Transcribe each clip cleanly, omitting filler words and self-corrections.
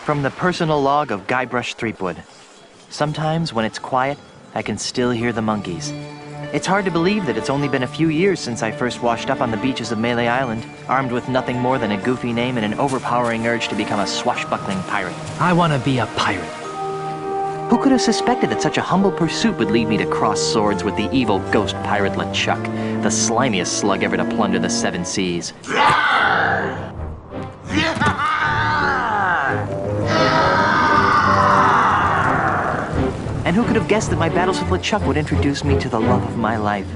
From the personal log of Guybrush Threepwood. Sometimes, when it's quiet, I can still hear the monkeys. It's hard to believe that it's only been a few years since I first washed up on the beaches of Melee Island, armed with nothing more than a goofy name and an overpowering urge to become a swashbuckling pirate. I want to be a pirate. Who could have suspected that such a humble pursuit would lead me to cross swords with the evil ghost pirate LeChuck, the slimiest slug ever to plunder the seven seas? And who could have guessed that my battles with LeChuck would introduce me to the love of my life,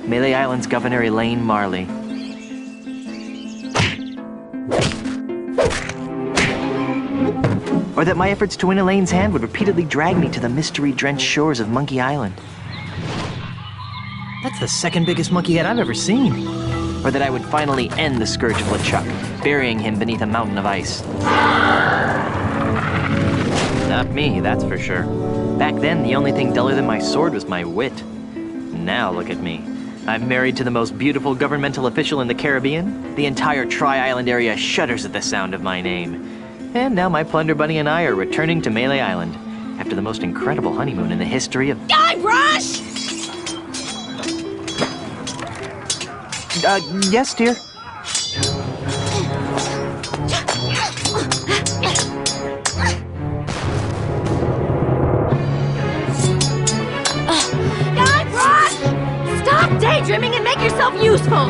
Melee Island's Governor Elaine Marley. Or that my efforts to win Elaine's hand would repeatedly drag me to the mystery-drenched shores of Monkey Island. That's the second biggest monkey head I've ever seen. Or that I would finally end the scourge of LeChuck, burying him beneath a mountain of ice. Not me, that's for sure. Back then, the only thing duller than my sword was my wit. Now look at me. I'm married to the most beautiful governmental official in the Caribbean. The entire Tri-Island area shudders at the sound of my name. And now my plunder bunny and I are returning to Melee Island after the most incredible honeymoon in the history of... Guybrush! Yes, dear? Daydreaming and make yourself useful!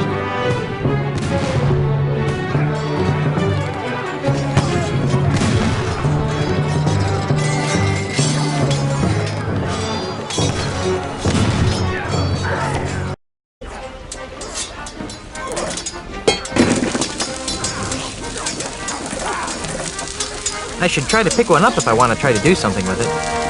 I should try to pick one up if I want to try to do something with it.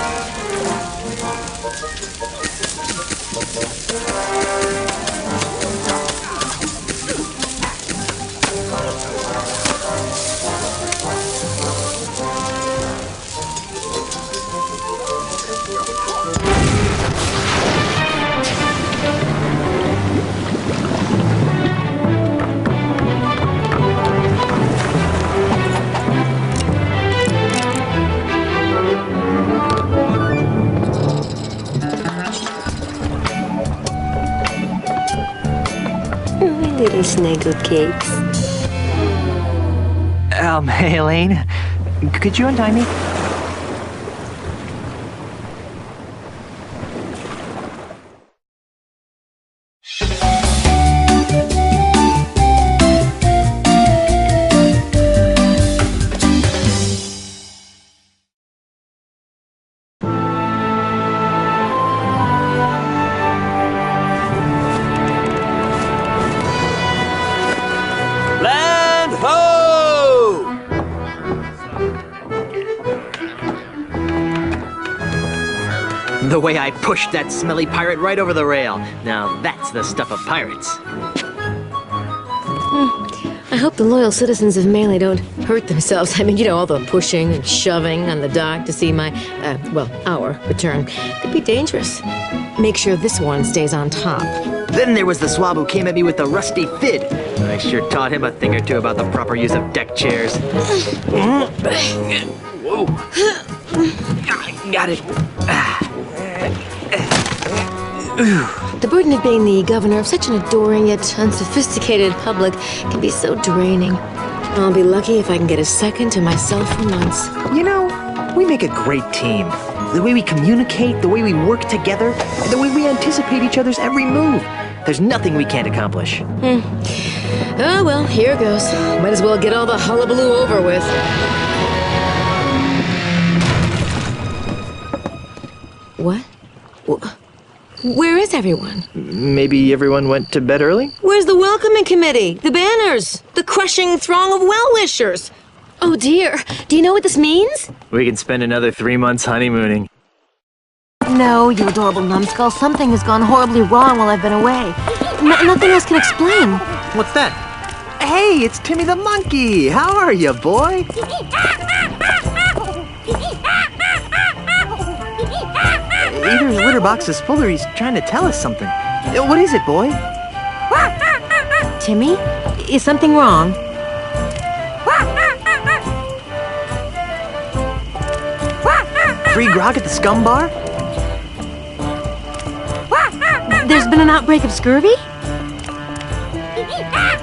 Little snuggle cakes. Hey, Elaine, could you untie me? The way I pushed that smelly pirate right over the rail. Now that's the stuff of pirates. I hope the loyal citizens of Melee don't hurt themselves. I mean, you know, all the pushing and shoving on the dock to see my, our return could be dangerous. Make sure this one stays on top. Then there was the swab who came at me with the rusty fid. I sure taught him a thing or two about the proper use of deck chairs. Whoa. Got it. The burden of being the governor of such an adoring yet unsophisticated public can be so draining. I'll be lucky if I can get a second to myself for months. You know, we make a great team. The way we communicate, the way we work together, the way we anticipate each other's every move. There's nothing we can't accomplish. Oh, well, here goes. Might as well get all the hullabaloo over with. What? Where is everyone? Maybe everyone went to bed early? Where's the welcoming committee? The banners? The crushing throng of well-wishers? Oh dear, do you know what this means? We can spend another 3 months honeymooning. No, you adorable numbskull. Something has gone horribly wrong while I've been away. Nothing else can explain. What's that? Hey, it's Timmy the monkey! How are you, boy? Either his litter box is full or he's trying to tell us something. What is it, boy? Timmy? Is something wrong? Free grog at the Scumm Bar? There's been an outbreak of scurvy?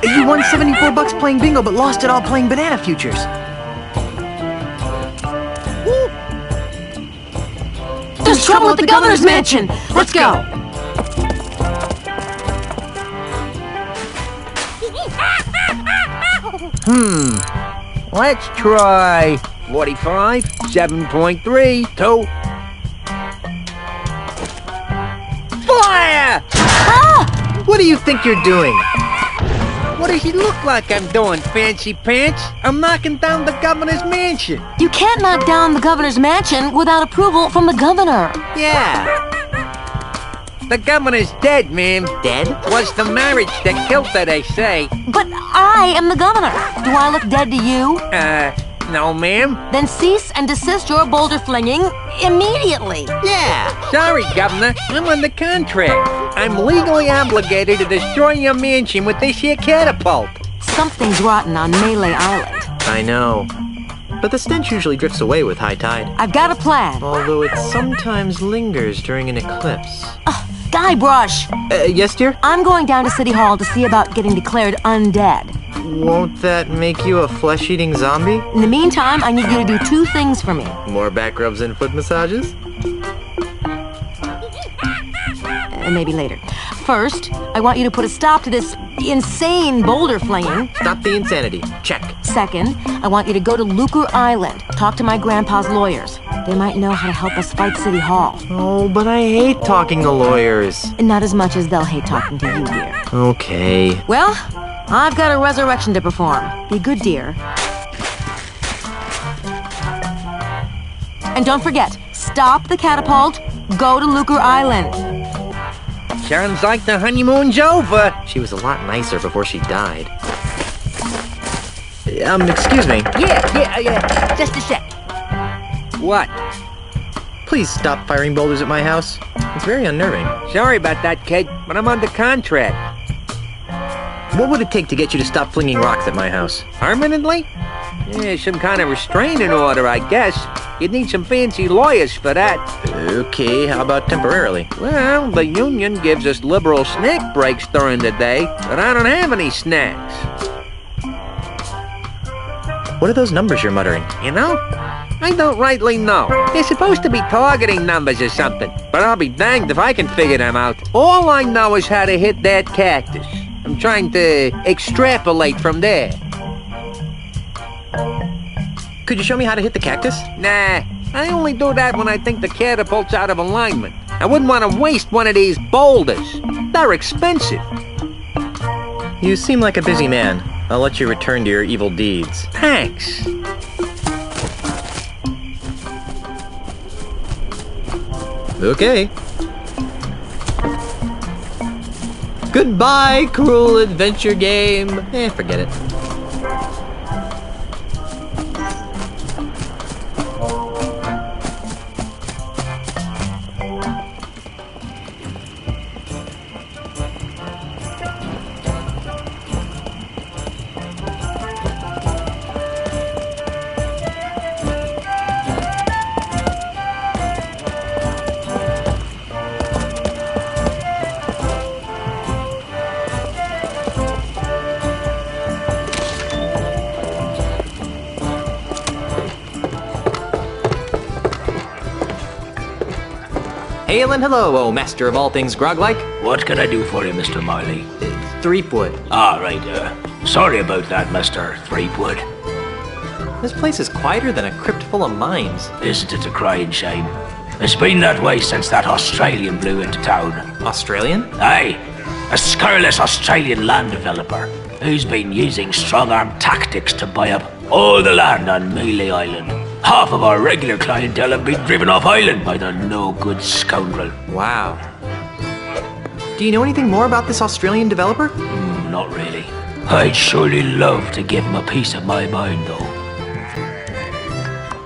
You won $74 playing bingo, but lost it all playing banana futures. There's trouble at the governor's mansion! Let's go! Let's try 45, 7.3, 2. Fire! What do you think you're doing? What does he look like I'm doing, fancy pants? I'm knocking down the governor's mansion. You can't knock down the governor's mansion without approval from the governor. Yeah. The governor's dead, ma'am. Dead? Was the marriage that killed her, they say. But I am the governor. Do I look dead to you? No, ma'am. Then cease and desist your boulder flinging immediately. Yeah. Sorry, Governor. I'm under contract. I'm legally obligated to destroy your mansion with this here catapult. Something's rotten on Melee Island. I know. But the stench usually drifts away with high tide. I've got a plan. Although it sometimes lingers during an eclipse. Guybrush! Yes, dear? I'm going down to City Hall to see about getting declared undead. Won't that make you a flesh-eating zombie? In the meantime, I need you to do 2 things for me. More back rubs and foot massages? Maybe later. First, I want you to put a stop to this insane boulder flinging. Stop the insanity. Check. Second, I want you to go to Lucre Island. Talk to my grandpa's lawyers. They might know how to help us fight City Hall. Oh, but I hate talking to lawyers. And not as much as they'll hate talking to you, dear. Okay. Well, I've got a resurrection to perform. Be good, dear. And don't forget, stop the catapult, go to Lucre Island. Sounds like the honeymoon's over. She was a lot nicer before she died. Excuse me. Yeah. Just a sec. What? Please stop firing boulders at my house. It's very unnerving. Sorry about that, kid, but I'm under contract. What would it take to get you to stop flinging rocks at my house? Permanently? Yeah, some kind of restraining order, I guess. You'd need some fancy lawyers for that. Okay, how about temporarily? Well, the union gives us liberal snack breaks during the day, but I don't have any snacks. What are those numbers you're muttering? You know? I don't rightly know. They're supposed to be targeting numbers or something, but I'll be danged if I can figure them out. All I know is how to hit that cactus. I'm trying to extrapolate from there. Could you show me how to hit the cactus? Nah, I only do that when I think the catapult's out of alignment. I wouldn't want to waste one of these boulders. They're expensive. You seem like a busy man. I'll let you return to your evil deeds. Thanks. Okay. Goodbye, cruel adventure game. Forget it. Hail and hello, oh master of all things grog-like. What can I do for you, Mr. Miley? Threepwood. Right, sorry about that, Mr. Threepwood. This place is quieter than a crypt full of mimes. Isn't it a crying shame? It's been that way since that Australian blew into town. Australian? Aye, a scurrilous Australian land developer who's been using strong-arm tactics to buy up all the land on Melee Island. Half of our regular clientele have been driven off island by the no-good scoundrel. Wow. Do you know anything more about this Australian developer? Not really. I'd surely love to give him a piece of my mind, though.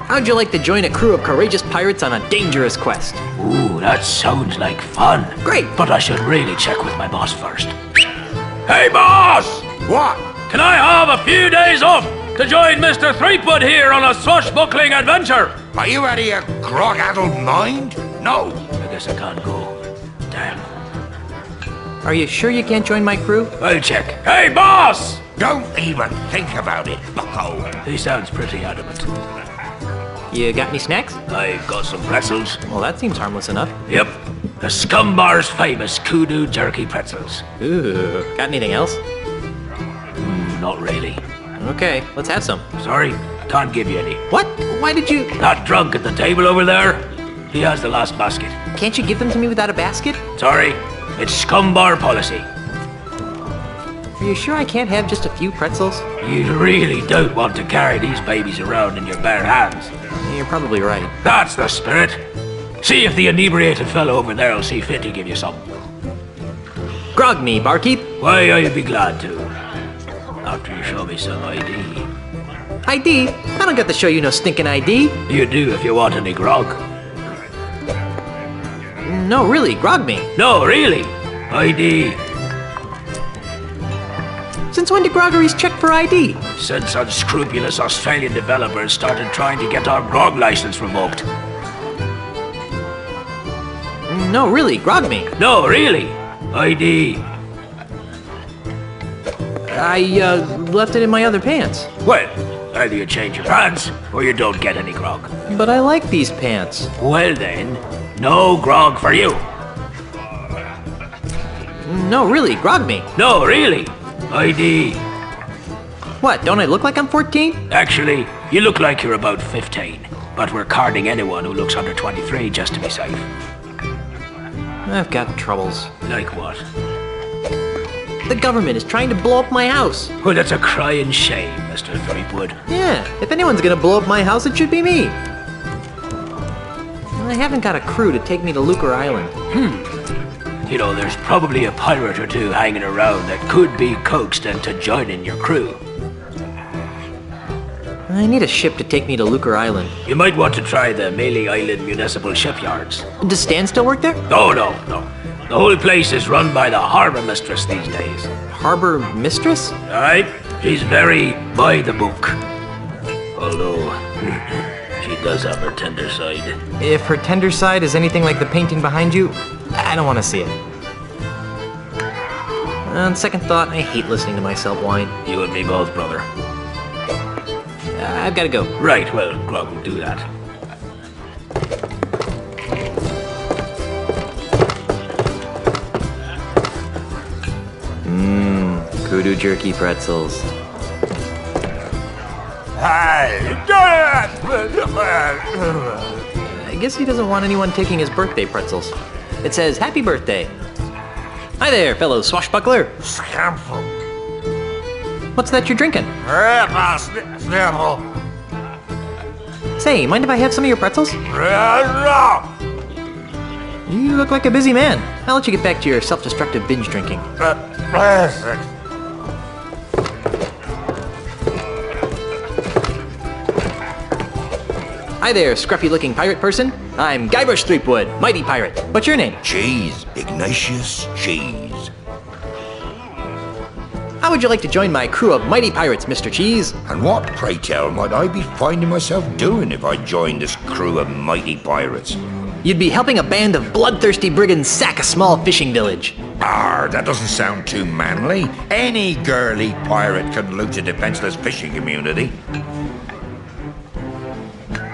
How'd you like to join a crew of courageous pirates on a dangerous quest? Ooh, that sounds like fun. Great! But I should really check with my boss first. Hey, boss! What? Can I have a few days off? to join Mr. Threepwood here on a swashbuckling adventure. Are you out of your grog-addled mind? No. I guess I can't go. Damn. Are you sure you can't join my crew? I'll check. Hey, boss! Don't even think about it, bucko. He sounds pretty adamant. You got any snacks? I got some pretzels. Well, that seems harmless enough. Yep. The Scumm Bar's famous kudu jerky pretzels. Ooh, got anything else? Not really. Okay, let's have some. Sorry, can't give you any. What? Why did you... That drunk at the table over there, he has the last basket. Can't you give them to me without a basket? Sorry, it's Scumm Bar policy. Are you sure I can't have just a few pretzels? You really don't want to carry these babies around in your bare hands. You're probably right. That's the spirit. See if the inebriated fellow over there will see fit to give you some. Grog me, barkeep. Why, I'd be glad to. After you show me some ID. ID? I don't got to show you no stinking ID. You do if you want any grog. No, really, grog me. No, really. ID. Since when do groggeries check for ID? Since unscrupulous Australian developers started trying to get our grog license revoked. No, really, grog me. No, really. ID. I, left it in my other pants. Well, either you change your pants or you don't get any grog. But I like these pants. Well then, no grog for you. No, really, grog me. No, really. ID. What, don't I look like I'm 14? Actually, you look like you're about 15. But we're carding anyone who looks under 23 just to be safe. I've got troubles. Like what? The government is trying to blow up my house. Well, that's a crying shame, Mr. Threepwood. Yeah, if anyone's gonna blow up my house, it should be me. I haven't got a crew to take me to Lucre Island. You know, there's probably a pirate or two hanging around that could be coaxed into joining your crew. I need a ship to take me to Lucre Island. You might want to try the Maley Island Municipal Shipyards. Does Stan still work there? Oh, no. The whole place is run by the harbour mistress these days. Harbor mistress? Alright? She's very by the book. Although, she does have her tender side. If her tender side is anything like the painting behind you, I don't want to see it. On second thought, I hate listening to myself whine. You and me both, brother. I've got to go. Right, well, Grog will do that. Kudu jerky pretzels. I guess he doesn't want anyone taking his birthday pretzels. It says, "Happy birthday." Hi there, fellow swashbuckler. What's that you're drinking? Say, mind if I have some of your pretzels? You look like a busy man. I'll let you get back to your self-destructive binge drinking. Hi there, scruffy-looking pirate person. I'm Guybrush Threepwood, mighty pirate. What's your name? Cheese. Ignatius Cheese. How would you like to join my crew of mighty pirates, Mr. Cheese? And what, pray tell, might I be finding myself doing if I joined this crew of mighty pirates? You'd be helping a band of bloodthirsty brigands sack a small fishing village. That doesn't sound too manly. Any girly pirate could loot a defenseless fishing community.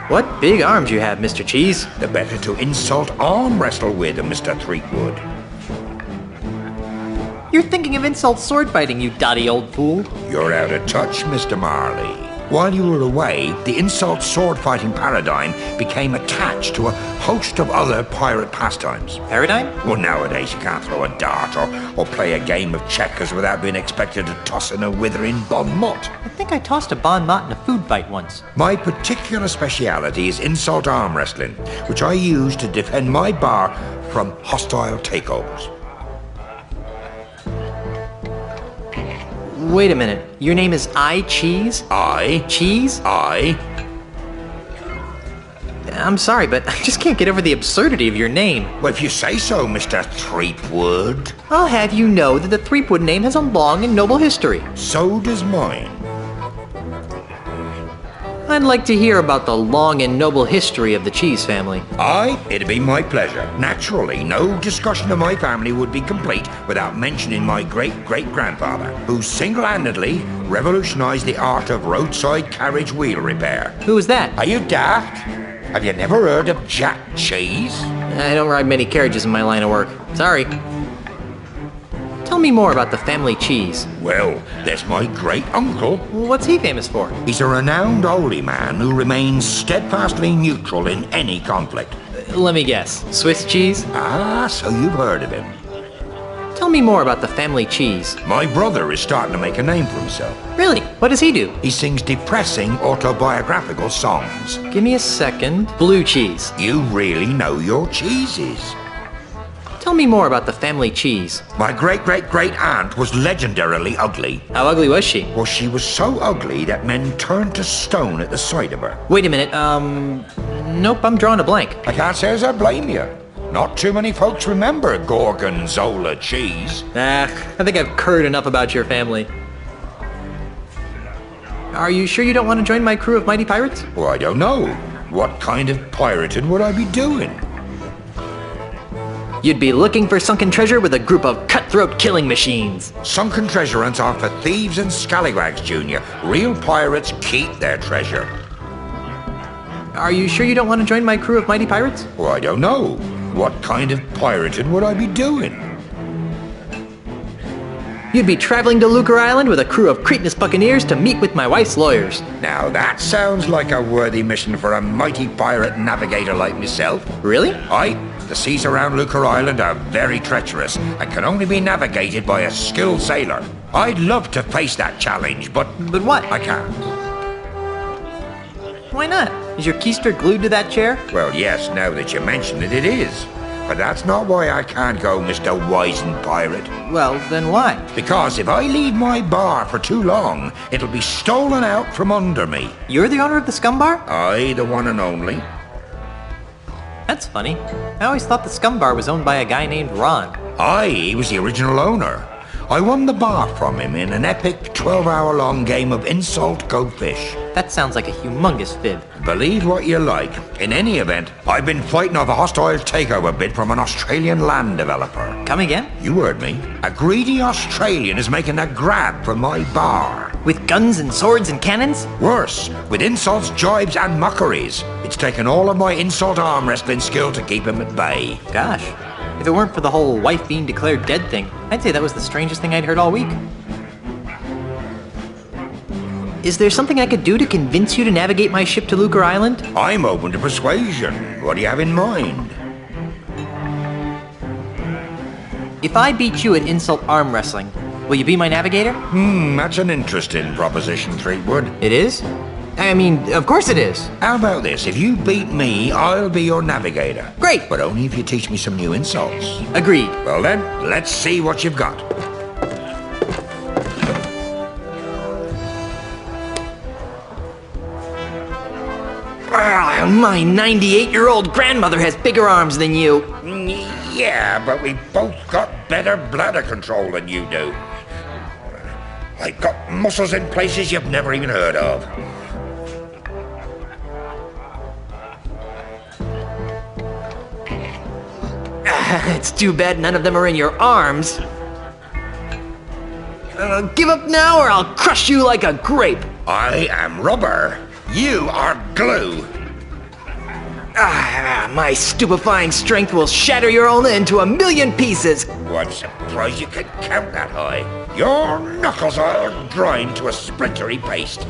What big arms you have, Mr. Cheese. The better to insult arm wrestle with, Mr. Threepwood. You're thinking of insult sword fighting, you dotty old fool. You're out of touch, Mr. Marley. While you were away, the insult sword fighting paradigm became attached to a host of other pirate pastimes. Paradigm? Well, nowadays you can't throw a dart or play a game of checkers without being expected to toss in a withering bon mot. I think I tossed a bon mot in a food fight once. My particular speciality is insult arm wrestling, which I use to defend my bar from hostile takeovers. Wait a minute. Your name is I Cheese? I Cheese? I'm sorry, but I just can't get over the absurdity of your name. Well, if you say so, Mr. Threepwood. I'll have you know that the Threepwood name has a long and noble history. So does mine. I'd like to hear about the long and noble history of the Cheese family. Aye, it'd be my pleasure. Naturally, no discussion of my family would be complete without mentioning my great-great-grandfather, who single-handedly revolutionized the art of roadside carriage wheel repair. Who was that? Are you daft? Have you never heard of Jack Cheese? I don't ride many carriages in my line of work. Sorry. Tell me more about the family Cheese. Well, there's my great-uncle. What's he famous for? He's a renowned holy man who remains steadfastly neutral in any conflict. Let me guess. Swiss cheese? Ah, so you've heard of him. Tell me more about the family Cheese. My brother is starting to make a name for himself. Really? What does he do? He sings depressing autobiographical songs. Give me a second. Blue cheese. You really know your cheeses. Tell me more about the family Cheese. My great-great-great-aunt was legendarily ugly. How ugly was she? Well, she was so ugly that men turned to stone at the sight of her. Wait a minute, nope, I'm drawing a blank. I can't say as I blame you. Not too many folks remember Gorgonzola cheese. I think I've heard enough about your family. Are you sure you don't want to join my crew of mighty pirates? Well, I don't know. What kind of pirating would I be doing? You'd be looking for sunken treasure with a group of cutthroat killing machines. Sunken treasure hunts are for thieves and scallywags, Junior. Real pirates keep their treasure. Are you sure you don't want to join my crew of mighty pirates? Well, I don't know. What kind of pirating would I be doing? You'd be traveling to Lucre Island with a crew of Cretinous buccaneers to meet with my wife's lawyers. Now that sounds like a worthy mission for a mighty pirate navigator like myself. Really? Aye. The seas around Lucre Island are very treacherous and can only be navigated by a skilled sailor. I'd love to face that challenge, but what? I can't. Why not? Is your keister glued to that chair? Well, yes, now that you mention it, it is. But that's not why I can't go, Mr. Wizened Pirate. Well, then why? Because if I leave my bar for too long, it'll be stolen out from under me. You're the owner of the Scumm Bar? Aye, the one and only. That's funny. I always thought the Scumm Bar was owned by a guy named Ron. Aye, he was the original owner. I won the bar from him in an epic 12-hour-long game of insult go fish. That sounds like a humongous fib. Believe what you like. In any event, I've been fighting off a hostile takeover bid from an Australian land developer. Come again? You heard me. A greedy Australian is making a grab for my bar. With guns and swords and cannons? Worse, with insults, jibes, and mockeries. It's taken all of my insult arm wrestling skill to keep him at bay. Gosh. If it weren't for the whole wife being declared dead thing, I'd say that was the strangest thing I'd heard all week. Is there something I could do to convince you to navigate my ship to Lucre Island? I'm open to persuasion. What do you have in mind? If I beat you at insult arm wrestling, will you be my navigator? That's an interesting proposition, Threepwood. It is? I mean, of course it is. How about this? If you beat me, I'll be your navigator. Great! But only if you teach me some new insults. Agreed. Well then, let's see what you've got. My 98-year-old grandmother has bigger arms than you. Yeah, but we both got better bladder control than you do. I've got muscles in places you've never even heard of. It's too bad none of them are in your arms. Give up now or I'll crush you like a grape. I am rubber. You are glue. My stupefying strength will shatter your ulna into a million pieces. I'm surprised you can count that high. Your knuckles are grind to a splintery paste.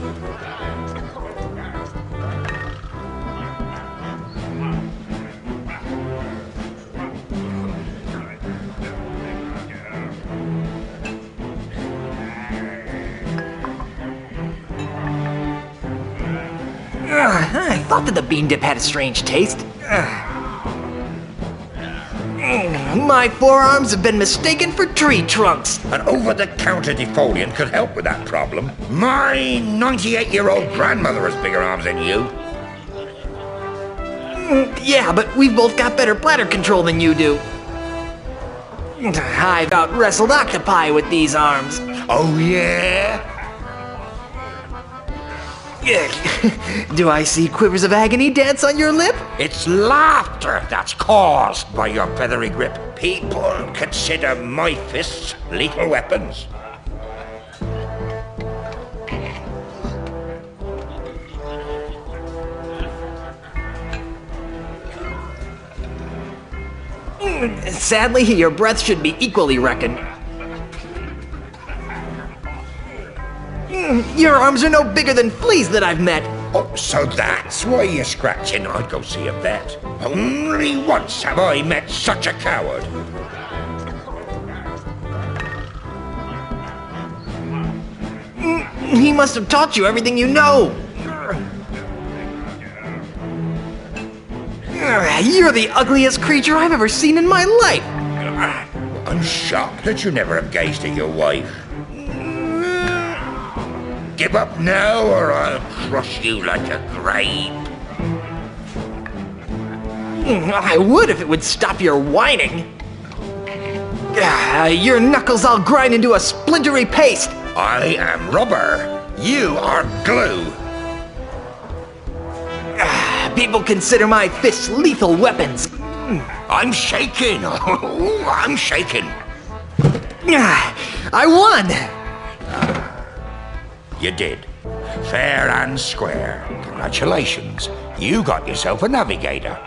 I thought that the bean dip had a strange taste. My forearms have been mistaken for tree trunks. An over-the-counter defoliant could help with that problem. My 98-year-old grandmother has bigger arms than you. Yeah, but we've both got better bladder control than you do. I've out-wrestled octopi with these arms. Oh, yeah? Do I see quivers of agony dance on your lip? It's laughter that's caused by your feathery grip. People consider my fists lethal weapons. Sadly, your breath should be equally reckoned. Your arms are no bigger than fleas that I've met. Oh, so that's why you're scratching. I'd go see a vet. Only once have I met such a coward. He must have taught you everything you know. You're the ugliest creature I've ever seen in my life. I'm shocked that you never have gazed at your wife. Give up now, or I'll crush you like a grape. I would if it would stop your whining. Your knuckles I'll grind into a splintery paste. I am rubber. You are glue. People consider my fists lethal weapons. I'm shaking. Oh, I'm shaking. I won. You did. Fair and square. Congratulations. You got yourself a navigator.